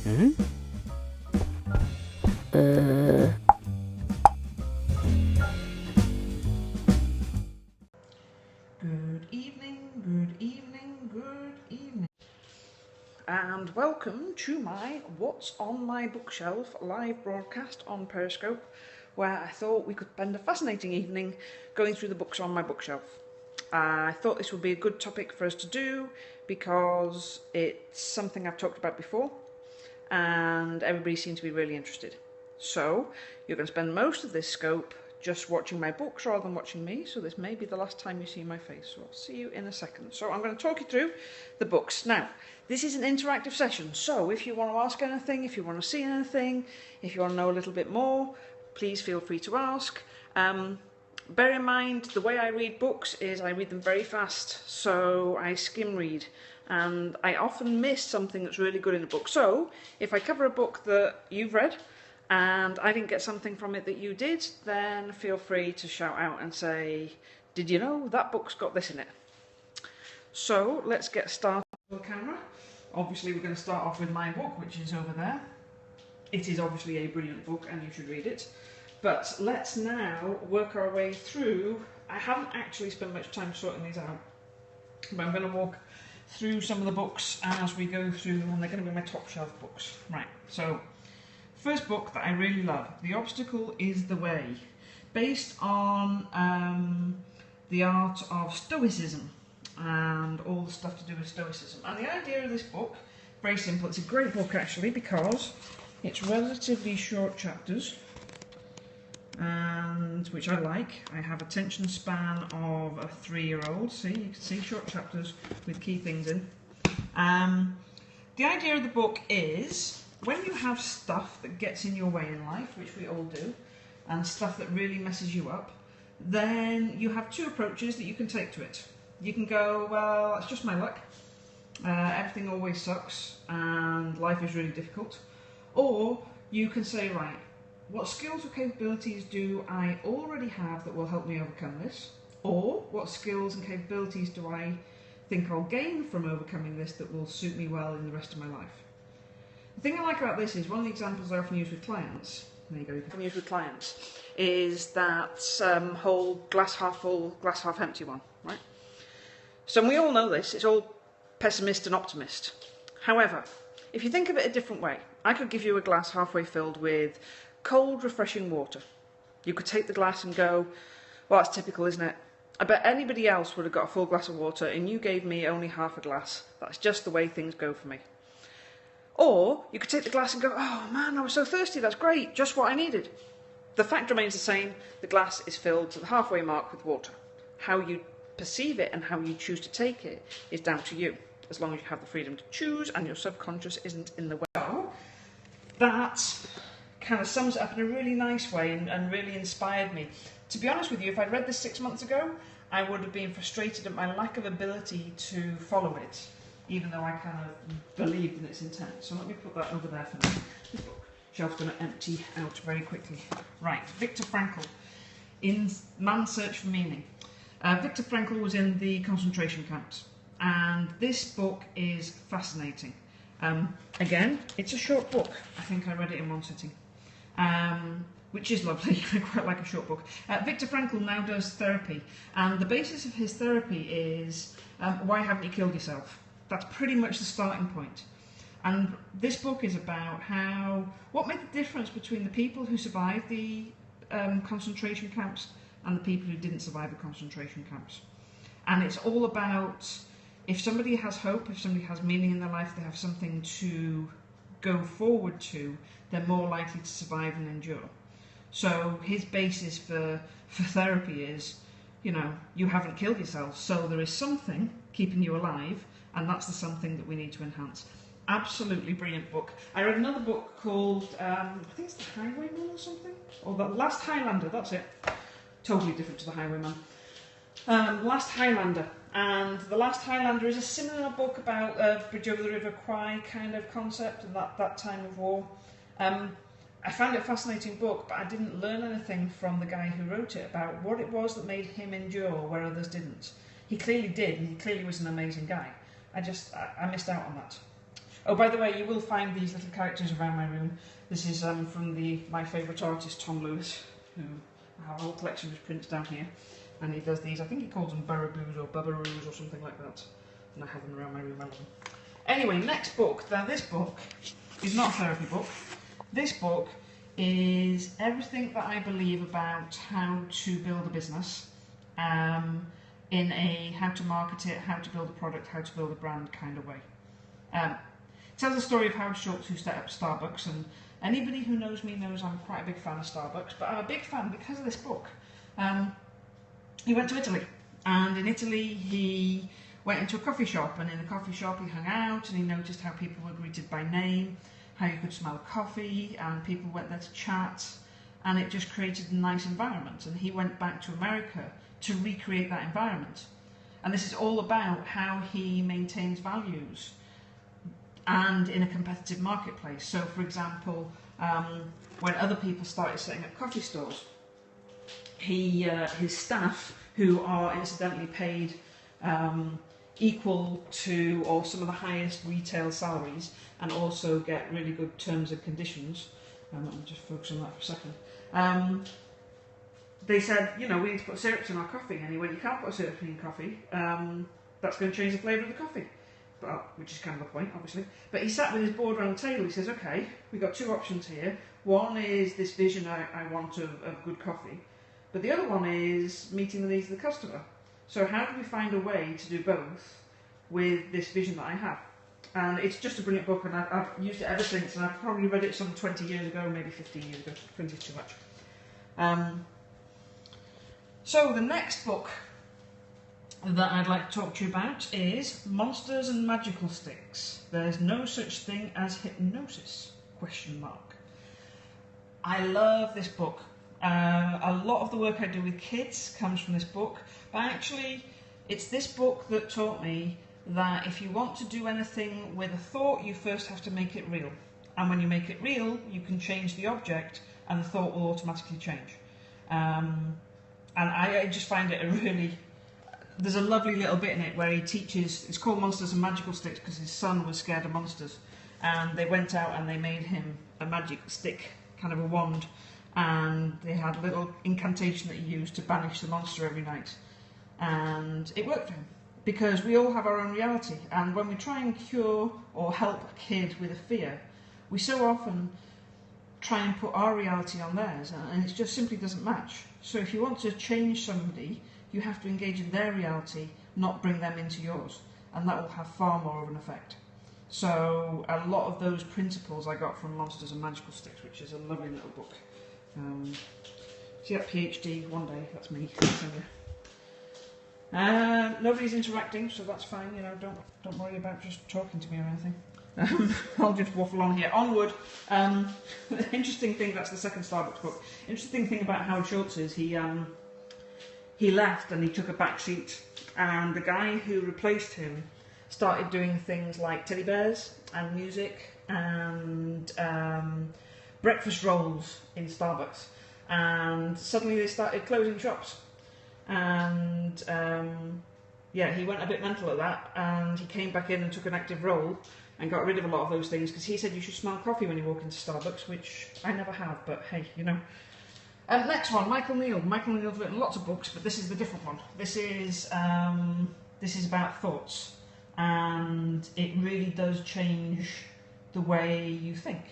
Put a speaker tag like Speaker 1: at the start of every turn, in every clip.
Speaker 1: Good evening, good evening, good evening. And welcome to my What's on My Bookshelf live broadcast on Periscope, where I thought we could spend a fascinating evening going through the books on my bookshelf. I thought this would be a good topic for us to do because it's something I've talked about before and everybody seemed to be really interested. So you're going to spend most of this scope just watching my books rather than watching me, so this may be the last time you see my face, so I'll see you in a second. So I'm going to talk you through the books. Now, this is an interactive session, so if you want to ask anything, if you want to see anything, if you want to know a little bit more, please feel free to ask. Bear in mind, the way I read books is I read them very fast, so I skim read, and I often miss something that's really good in a book. So, if I cover a book that you've read, and I didn't get something from it that you did, then feel free to shout out and say, did you know that book's got this in it? So, let's get started with the camera. Obviously, we're going to start off with my book, which is over there. It is obviously a brilliant book, and you should read it. But let's now work our way through. I haven't actually spent much time sorting these out, but I'm going to walk through some of the books as we go through, and they're going to be my top shelf books. Right, so first book that I really love, The Obstacle is the Way, based on the art of Stoicism and all the stuff to do with Stoicism. And the idea of this book, very simple. It's a great book actually because it's relatively short chapters, and which I like. I have attention span of a 3-year-old. See, you can see short chapters with key things in. The idea of the book is when you have stuff that gets in your way in life, which we all do, and stuff that really messes you up, then you have two approaches that you can take to it. You can go, well, it's just my luck. Everything always sucks and life is really difficult. Or you can say, right, what skills or capabilities do I already have that will help me overcome this? Or what skills and capabilities do I think I'll gain from overcoming this that will suit me well in the rest of my life? The thing I like about this is one of the examples I often use with clients, there you go, I use with clients, is that whole glass half full, glass half empty one, right? So we all know this, it's all pessimist and optimist. However, if you think of it a different way, I could give you a glass halfway filled with cold, refreshing water. You could take the glass and go, well, that's typical, isn't it? I bet anybody else would have got a full glass of water and you gave me only half a glass. That's just the way things go for me. Or you could take the glass and go, oh man, I was so thirsty, that's great, just what I needed. The fact remains the same, the glass is filled to the halfway mark with water. How you perceive it and how you choose to take it is down to you, as long as you have the freedom to choose and your subconscious isn't in the way. So, that kind of sums it up in a really nice way and really inspired me. To be honest with you, if I'd read this 6 months ago, I would have been frustrated at my lack of ability to follow it, even though I kind of believed in its intent. So let me put that over there for now. This bookshelf's going to empty out very quickly. Right, Viktor Frankl, in Man's Search for Meaning. Viktor Frankl was in the concentration camps, and this book is fascinating. Again, it's a short book. I think I read it in one sitting. Which is lovely. I quite like a short book. Viktor Frankl now does therapy, and the basis of his therapy is why haven't you killed yourself? That's pretty much the starting point. And this book is about what made the difference between the people who survived the concentration camps and the people who didn't survive the concentration camps. And it's all about, if somebody has hope, if somebody has meaning in their life, they have something to go forward to, they're more likely to survive and endure. So his basis for therapy is, you know, you haven't killed yourself, so there is something keeping you alive, and that's the something that we need to enhance. Absolutely brilliant book. I read another book called, I think it's The Highwayman or something? Or The Last Highlander, that's it. Totally different to The Highwayman. Last Highlander. And The Last Highlander is a similar book about Bridge over the River Kwai kind of concept and that time of war. I found it a fascinating book, but I didn't learn anything from the guy who wrote it about what it was that made him endure where others didn't. He clearly did, and he clearly was an amazing guy. I missed out on that. Oh, by the way, you will find these little characters around my room. This is from my favourite artist, Tom Lewis, who I have a whole collection of his prints down here. And he does these, I think he calls them Burraboos or Bubbaroos or something like that. And I have them around my room, I love them. Anyway, next book. Now this book is not a therapy book. This book is everything that I believe about how to build a business in a how to market it, how to build a product, how to build a brand kind of way. It tells the story of Howard Schultz, who set up Starbucks, and anybody who knows me knows I'm quite a big fan of Starbucks, but I'm a big fan because of this book. He went to Italy, and in Italy he went into a coffee shop, and in the coffee shop he hung out and he noticed how people were greeted by name, how you could smell coffee, and people went there to chat, and it just created a nice environment. And he went back to America to recreate that environment. And this is all about how he maintains values and in a competitive marketplace. So for example, when other people started setting up coffee stores, his staff, who are incidentally paid equal to or some of the highest retail salaries, and also get really good terms and conditions. Let me just focus on that for a second. They said, you know, we need to put syrups in our coffee, and he went, you can't put syrup in your coffee. That's going to change the flavour of the coffee. But, which is kind of the point, obviously. But he sat with his board around the table. He says, okay, we've got two options here. One is this vision I want of good coffee. But the other one is meeting the needs of the customer. So how do we find a way to do both with this vision that I have? And it's just a brilliant book, and I've used it ever since, and I've probably read it some 20 years ago, maybe 15 years ago. 20 is too much. So the next book that I'd like to talk to you about is Monsters and Magical Sticks. There's no such thing as hypnosis? ? I love this book. A lot of the work I do with kids comes from this book, but actually it's this book that taught me that if you want to do anything with a thought, you first have to make it real. And when you make it real, you can change the object and the thought will automatically change. And I just find it there's a lovely little bit in it where he teaches, it's called Monsters and Magical Sticks because his son was scared of monsters. And they went out and they made him a magic stick, kind of a wand. And they had a little incantation that he used to banish the monster every night. And it worked for him, because we all have our own reality. And when we try and cure or help a kid with a fear, we so often try and put our reality on theirs, and it just simply doesn't match. So if you want to change somebody, you have to engage in their reality, not bring them into yours. And that will have far more of an effect. So a lot of those principles I got from Monsters and Magical Sticks, which is a lovely little book. See that PhD one day, that's me. Nobody's interacting, so that's fine. You know, don't worry about just talking to me or anything. I'll just waffle on here. Onward. The interesting thing, that's the second Starbucks book. Interesting thing about Howard Schultz is he left and he took a back seat, and the guy who replaced him started doing things like teddy bears and music and breakfast rolls in Starbucks, and suddenly they started closing shops, and yeah, he went a bit mental at that, and he came back in and took an active role and got rid of a lot of those things, because he said you should smell coffee when you walk into Starbucks, which I never have, but hey, you know. Next one, Michael Neal. Michael Neal's written lots of books, but this is the different one. This is about thoughts, and it really does change the way you think.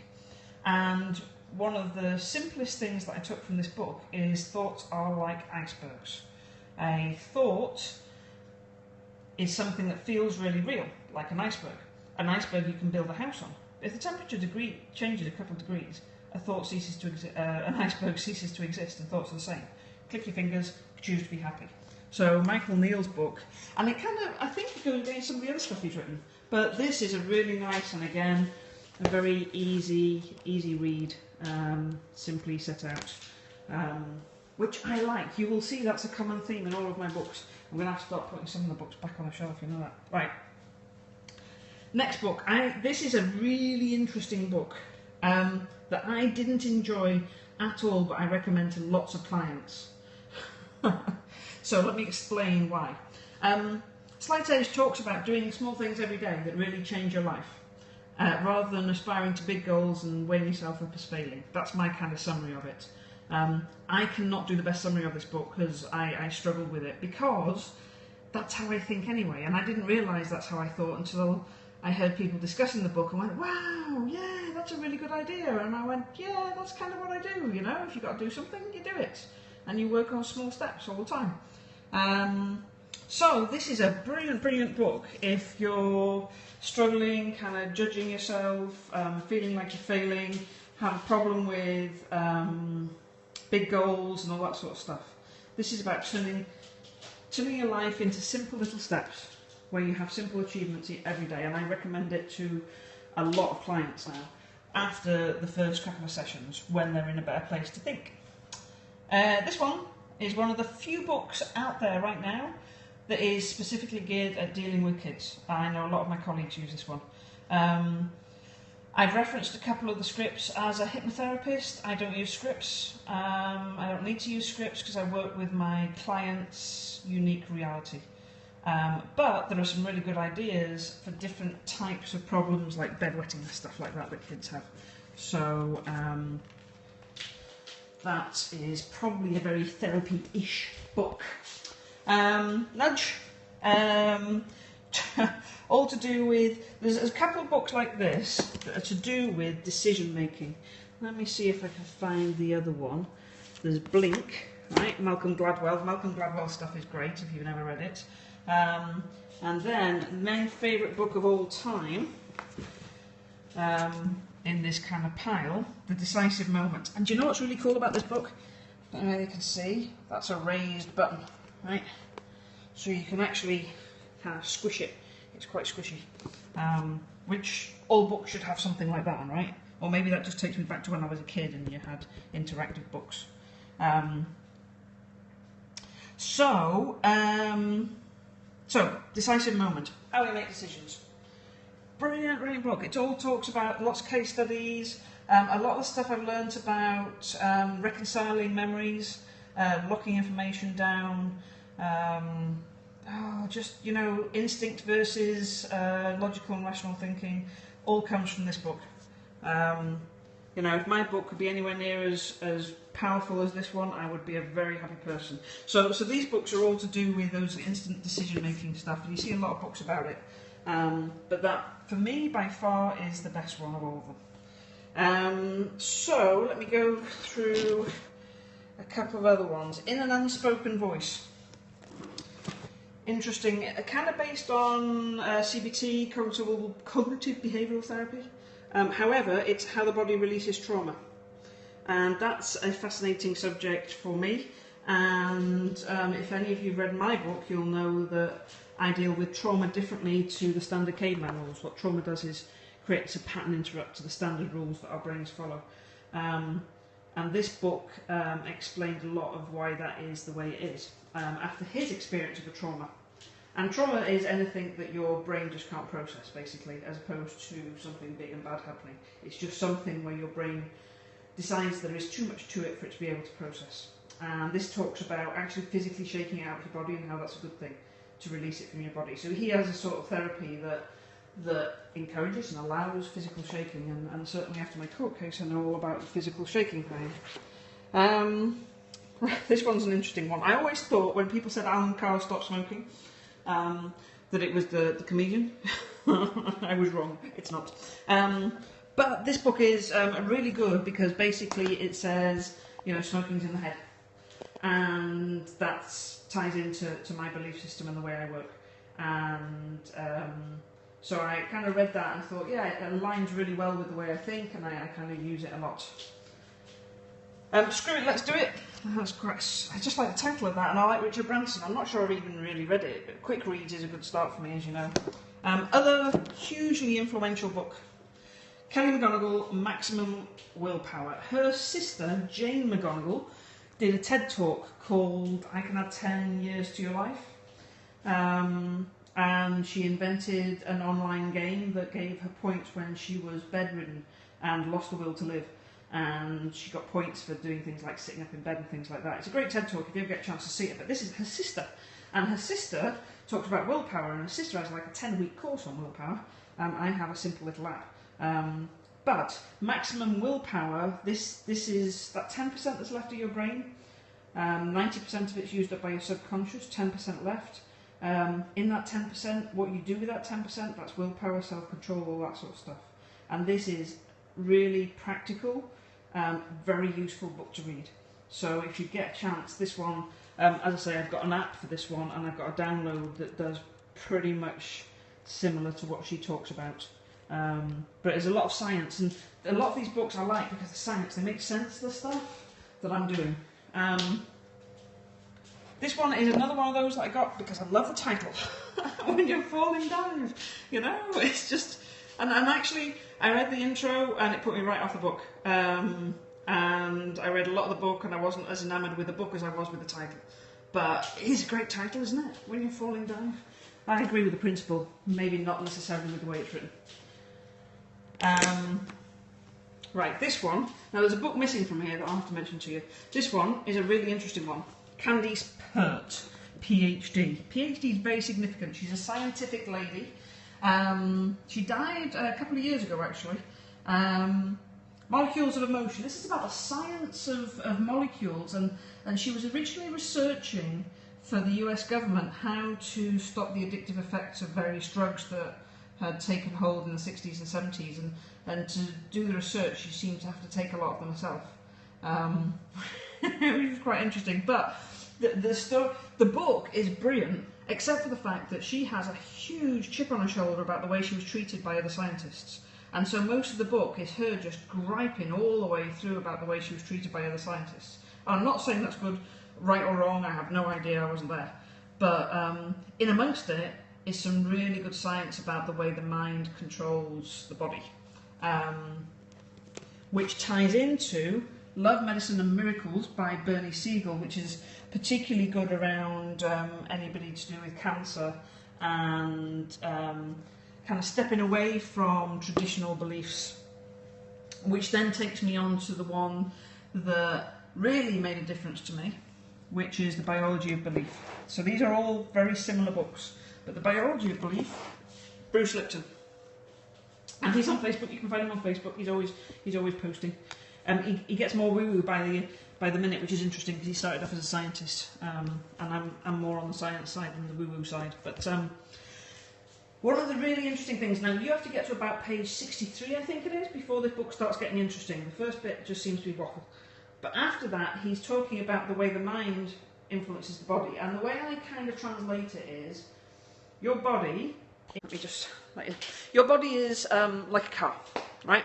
Speaker 1: And one of the simplest things that I took from this book is thoughts are like icebergs. A thought is something that feels really real, like an iceberg. An iceberg you can build a house on. If the temperature changes a couple of degrees, an iceberg ceases to exist, and thoughts are the same. Click your fingers, choose to be happy. So Michael Neal's book, and it kind of, I think it goes against some of the other stuff he's written, but this is a really nice, and again, a very easy read, simply set out, which I like. You will see that's a common theme in all of my books. I'm going to have to start putting some of the books back on the shelf, you know that. Right. Next book. This is a really interesting book that I didn't enjoy at all, but I recommend to lots of clients. So let me explain why. Slight Edge talks about doing small things every day that really change your life. rather than aspiring to big goals and weighing yourself up as failing. That's my kind of summary of it. I cannot do the best summary of this book because I struggled with it, because that's how I think anyway, and I didn't realise that's how I thought until I heard people discussing the book and went, wow, yeah, that's a really good idea. And I went, yeah, that's kind of what I do, you know, if you've got to do something, you do it. And you work on small steps all the time. So this is a brilliant, brilliant book if you're struggling, kind of judging yourself, feeling like you're failing, have a problem with big goals and all that sort of stuff. This is about turning your life into simple little steps where you have simple achievements every day, and I recommend it to a lot of clients now after the first couple of sessions when they're in a better place to think. This one is one of the few books out there right now that is specifically geared at dealing with kids. I know a lot of my colleagues use this one. I've referenced a couple of the scripts as a hypnotherapist. I don't use scripts. I don't need to use scripts because I work with my clients' unique reality. But there are some really good ideas for different types of problems like bedwetting and stuff like that that kids have. So that is probably a very therapy-ish book. Nudge. All to do with, there's a couple of books like this that are to do with decision making. Let me see if I can find the other one. There's Blink, right? Malcolm Gladwell. Malcolm Gladwell stuff is great if you've never read it. And then my favourite book of all time, in this kind of pile, The Decisive Moment. And do you know what's really cool about this book? I don't know if you can see, that's a raised button, right? So you can actually kind of squish it. It's quite squishy, which all books should have something like that on, right? Or maybe that just takes me back to when I was a kid and you had interactive books. So, Decisive Moment, how we make decisions. Brilliant, brilliant book. It all talks about lots of case studies, a lot of the stuff I've learnt about reconciling memories, locking information down, just, you know, instinct versus logical and rational thinking, all comes from this book. You know, if my book could be anywhere near as powerful as this one, I would be a very happy person. So these books are all to do with those instant decision-making stuff, and you see a lot of books about it. But that, for me, by far, is the best one of all of them. So, let me go through a couple of other ones. In an Unspoken Voice. Interesting, kind of based on CBT, cognitive behavioural therapy. However, it's how the body releases trauma. And that's a fascinating subject for me. And if any of you have read my book, you'll know that I deal with trauma differently to the standard caveman rules. What trauma does is creates a pattern interrupt to the standard rules that our brains follow. And this book explained a lot of why that is the way it is. After his experience of a trauma. And trauma is anything that your brain just can't process, basically, as opposed to something big and bad happening. It's just something where your brain decides there is too much to it for it to be able to process. And this talks about actually physically shaking it out of your body and how that's a good thing to release it from your body. So he has a sort of therapy that encourages and allows physical shaking, and certainly after my court case I know all about the physical shaking thing. This one's an interesting one. I always thought when people said Alan Carr stopped smoking, that it was the comedian. I was wrong, it's not. But this book is really good because basically it says, you know, smoking's in the head. And that ties into my belief system and the way I work. And so I kind of read that and thought, yeah, it aligns really well with the way I think, and I kind of use it a lot. Screw It, Let's Do It. That's great. I just like the title of that, and I like Richard Branson. I'm not sure I've even really read it, but quick reads is a good start for me, as you know. Other hugely influential book, Kelly McGonigal, Maximum Willpower. Her sister, Jane McGonigal, did a TED talk called I Can Add 10 Years to Your Life. And she invented an online game that gave her points when she was bedridden and lost the will to live. And she got points for doing things like sitting up in bed and things like that. It's a great TED talk if you ever get a chance to see it, but this is her sister. And her sister talked about willpower, and her sister has like a 10-week course on willpower. I have a simple little app. But maximum willpower, this is that 10% that's left of your brain. 90% of it's used up by your subconscious, 10% left. In that 10%, what you do with that 10%, that's willpower, self-control, all that sort of stuff. And this is really practical, very useful book to read. So if you get a chance, this one, as I say, I've got an app for this one, and I've got a download that does pretty much similar to what she talks about. But there's a lot of science, and a lot of these books I like because the science, they make sense of the stuff that I'm doing. This one is another one of those that I got because I love the title. When you're falling down, you know, it's just... And actually, I read the intro and it put me right off the book. And I read a lot of the book and I wasn't as enamoured with the book as I was with the title. But it is a great title, isn't it? When you're falling down. I agree with the principle, maybe not necessarily with the way it's written. Right, this one. Now there's a book missing from here that I'll have to mention to you. This one is a really interesting one. Candice Pert, PhD. PhD is very significant. She's a scientific lady. She died a couple of years ago, actually. Molecules of Emotion. This is about the science of molecules, and she was originally researching for the US government how to stop the addictive effects of various drugs that had taken hold in the 60s and 70s, and to do the research she seemed to have to take a lot of them herself, which was quite interesting. But the book is brilliant, except for the fact that she has a huge chip on her shoulder about the way she was treated by other scientists. And so most of the book is her just griping all the way through about the way she was treated by other scientists. I'm not saying that's good, right or wrong, I have no idea, I wasn't there. But in amongst it is some really good science about the way the mind controls the body, which ties into Love, Medicine and Miracles by Bernie Siegel, which is particularly good around anybody to do with cancer and kind of stepping away from traditional beliefs, which then takes me on to the one that really made a difference to me, which is The Biology of Belief. So these are all very similar books, but The Biology of Belief, Bruce Lipton. And he's on Facebook, you can find him on Facebook, he's always posting. He gets more woo-woo by the minute, which is interesting because he started off as a scientist, and I'm more on the science side than the woo-woo side. But one of the really interesting things, now you have to get to about page 63, I think it is, before this book starts getting interesting. The first bit just seems to be waffle. But after that, he's talking about the way the mind influences the body. And the way I kind of translate it is, your body, your body is like a car, right?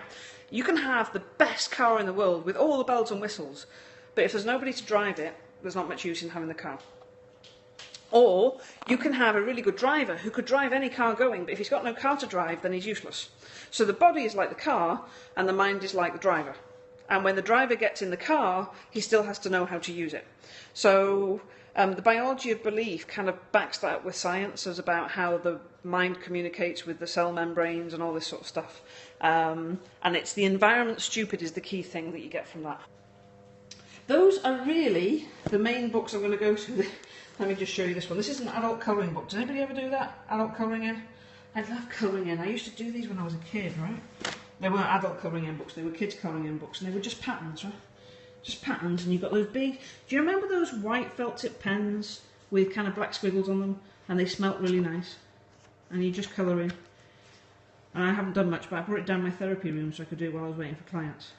Speaker 1: You can have the best car in the world with all the bells and whistles, but if there's nobody to drive it, there's not much use in having the car. Or you can have a really good driver who could drive any car going, but if he's got no car to drive, then he's useless. So the body is like the car, and the mind is like the driver. And when the driver gets in the car, he still has to know how to use it. So the Biology of Belief kind of backs that up with science, as about how the mind communicates with the cell membranes and all this sort of stuff. And it's the environment stupid is the key thing that you get from that. Those are really the main books I'm going to go to. Let me just show you this one. This is an adult colouring book. Does anybody ever do that? Adult colouring in? I love colouring in. I used to do these when I was a kid, right? They weren't adult colouring in books, they were kids colouring in books, and they were just patterns, right? Just patterns, and you've got those big... Do you remember those white felt tip pens with kind of black squiggles on them? And they smelt really nice. And you just colour in. And I haven't done much, but I brought it down my therapy room so I could do it while I was waiting for clients.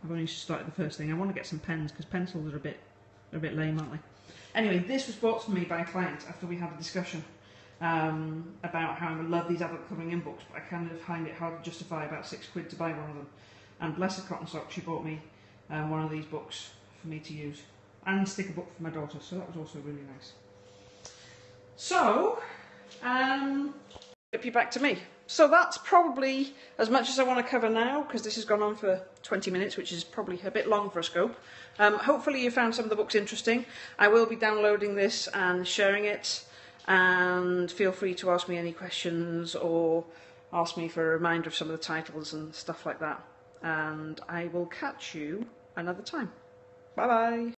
Speaker 1: I've only started the first thing. I want to get some pens, because pencils are a bit lame, aren't they? Anyway, this was bought for me by a client after we had a discussion about how I love these adult colouring in books, but I kind of find it hard to justify about £6 to buy one of them. And bless her cotton sock, she bought me one of these books for me to use, and sticker book for my daughter, so that was also really nice. So, flip you back to me. So that's probably as much as I want to cover now, because this has gone on for 20 minutes, which is probably a bit long for a scope. Hopefully you found some of the books interesting. I will be downloading this and sharing it, and feel free to ask me any questions or ask me for a reminder of some of the titles and stuff like that. And I will catch you another time. Bye bye.